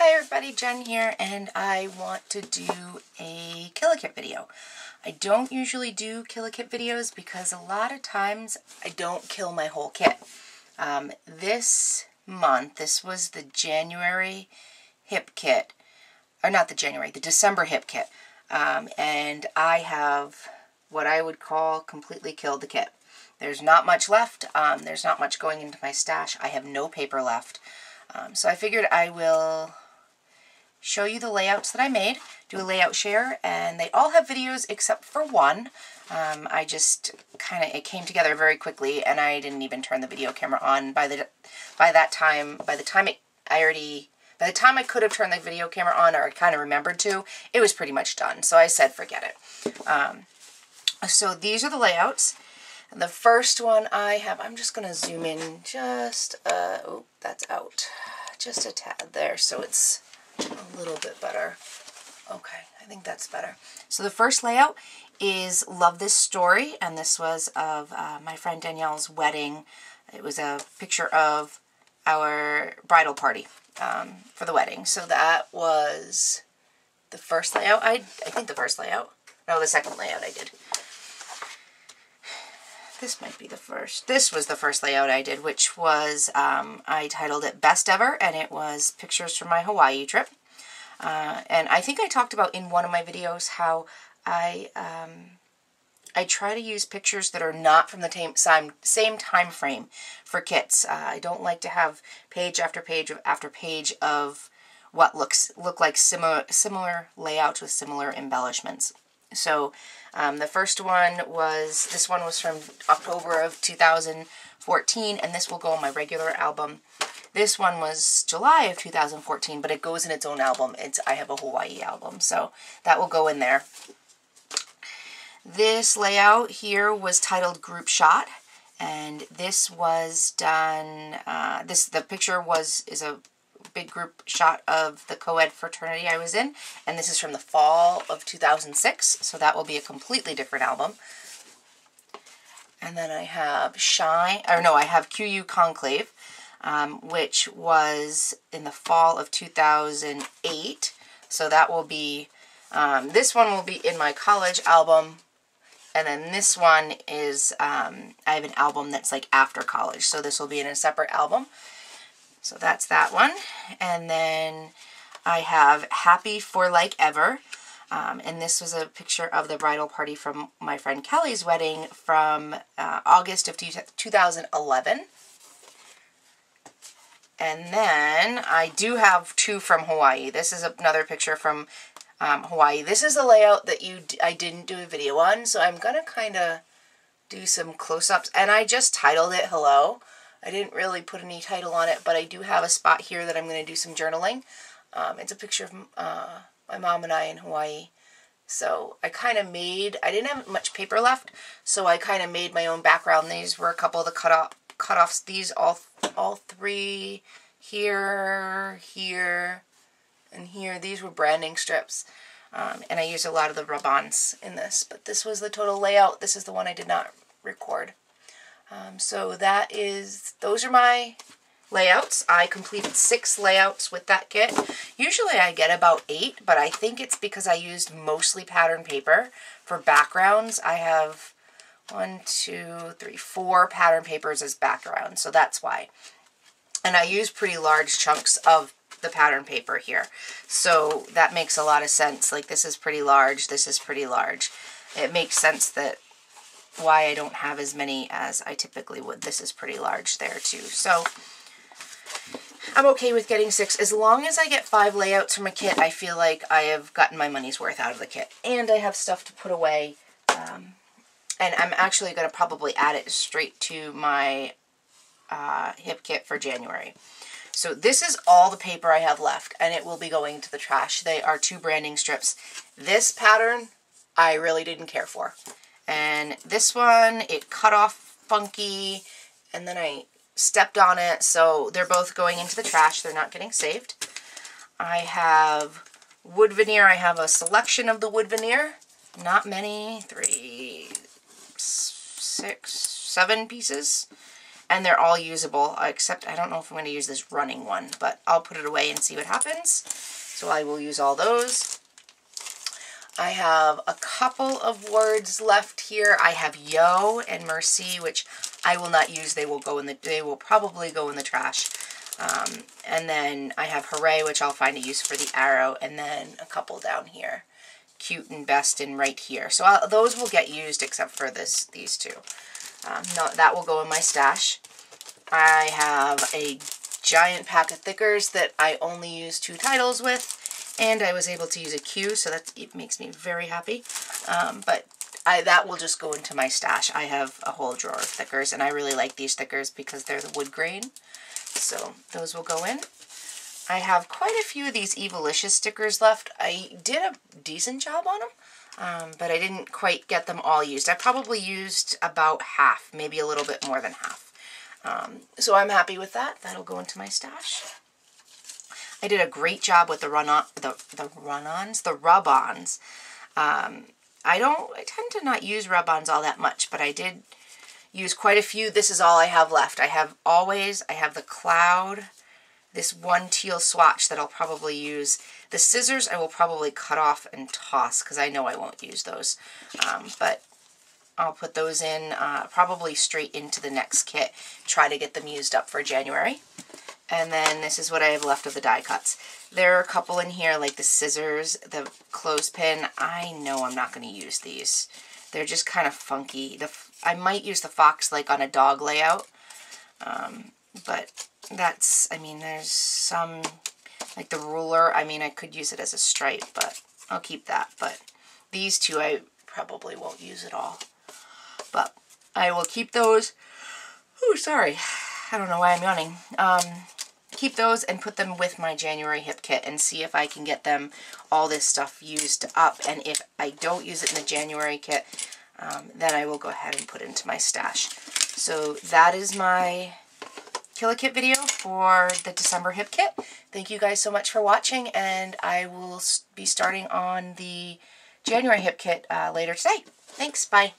Hi everybody, Jen here, and I want to do a Kill-A-Kit video. I don't usually do Kill-A-Kit videos because a lot of times I don't kill my whole kit. This month, this was the January hip kit, or not the January, the December hip kit, and I have what I would call completely killed the kit. There's not much left, there's not much going into my stash, I have no paper left. So I figured I will show you the layouts that I made, do a layout share, and they all have videos except for one. I just it came together very quickly, and I didn't even turn the video camera on. By the time I could have turned the video camera on, or I kind of remembered to, it was pretty much done. So I said, forget it. So these are the layouts. And the first one I have, I'm just going to zoom in just, oh, that's out, just a tad there, so it's a little bit better. Okay, I think that's better. So the first layout is Love This Story, and this was of my friend Danielle's wedding. It was a picture of our bridal party for the wedding. So that was the first layout. I think the first layout. No, the second layout I did. This might be the first. This was the first layout I did, which was, I titled it Best Ever, and it was pictures from my Hawaii trip. And I think I talked about in one of my videos how I try to use pictures that are not from the same time frame for kits. I don't like to have page after page after page of what look like similar layouts with similar embellishments. So the first one was, this one was from October of 2014, and this will go on my regular album. This one was July of 2014, but it goes in its own album. I have a Hawaii album, so that will go in there. This layout here was titled Group Shot, and this was done, the picture is a big group shot of the co-ed fraternity I was in, and this is from the fall of 2006, so that will be a completely different album. And then I have I have QU Conclave, which was in the fall of 2008, so that will be, this one will be in my college album, and then this one is, I have an album that's like after college, so this will be in a separate album. So that's that one. And then I have Happy for Like Ever. And this was a picture of the bridal party from my friend Kelly's wedding from August of 2011. And then I do have two from Hawaii. This is another picture from Hawaii. This is a layout that I didn't do a video on, so I'm going to kind of do some close-ups. And I just titled it Hello. I didn't really put any title on it, but I do have a spot here that I'm going to do some journaling. It's a picture of my mom and I in Hawaii. So I didn't have much paper left, so I kind of made my own background. These were a couple of the cut-offs. These all three, here, and here. These were branding strips. And I used a lot of the rub-ons in this, but this was the total layout. This is the one I did not record. So those are my layouts. I completed 6 layouts with that kit. Usually I get about 8, but I think it's because I used mostly pattern paper for backgrounds. I have 4 pattern papers as background, so that's why. And I use pretty large chunks of the pattern paper here, so that makes a lot of sense. Like, this is pretty large, this is pretty large. It makes sense that why I don't have as many as I typically would. This is pretty large there too. So I'm okay with getting 6. As long as I get 5 layouts from a kit, I feel like I have gotten my money's worth out of the kit. And I have stuff to put away. And I'm actually going to probably add it straight to my hip kit for January. So this is all the paper I have left, and it will be going to the trash. They are 2 branding strips. This pattern I really didn't care for. And this one, it cut off funky, and then I stepped on it, so they're both going into the trash. They're not getting saved. I have wood veneer. I have a selection of the wood veneer. Not many. 3, 6, 7 pieces. and they're all usable, except I don't know if I'm going to use this running one, but I'll put it away and see what happens. So I will use all those. I have a couple of words left here. I have yo and merci, which I will not use. They will probably go in the trash. And then I have hooray, which I'll find a use for the arrow, and then a couple down here. Cute and best and right here. So those will get used except for these two. No, that will go in my stash. I have a giant pack of thickers that I only use 2 titles with, and I was able to use a Q, so it makes me very happy. But that will just go into my stash. I have a whole drawer of thickers, and I really like these thickers because they're the wood grain. So those will go in. I have quite a few of these Evilicious stickers left. I did a decent job on them, but I didn't quite get them all used. I probably used about half, maybe a little bit more than half. So I'm happy with that. That'll go into my stash. I did a great job with the rub-ons. I tend to not use rub-ons all that much, but I did use quite a few. This is all I have left. I have the cloud, this one teal swatch that I'll probably use. The scissors I will probably cut off and toss because I know I won't use those. But I'll put those in probably straight into the next kit. Try to get them used up for January. And then this is what I have left of the die cuts. There are a couple in here, like the scissors, the clothespin. I know I'm not going to use these. They're just kind of funky. I might use the fox like on a dog layout. But that's, I mean, there's some, like the ruler. I mean, I could use it as a stripe, but I'll keep that. But these two I probably won't use at all. But I will keep those. Oh, sorry. I don't know why I'm yawning. Keep those and put them with my January hip kit and see if I can get them, all this stuff used up. And if I don't use it in the January kit, then I will go ahead and put it into my stash. So that is my Kill a Kit video for the December hip kit. Thank you guys so much for watching, and I will be starting on the January hip kit later today. Thanks, bye.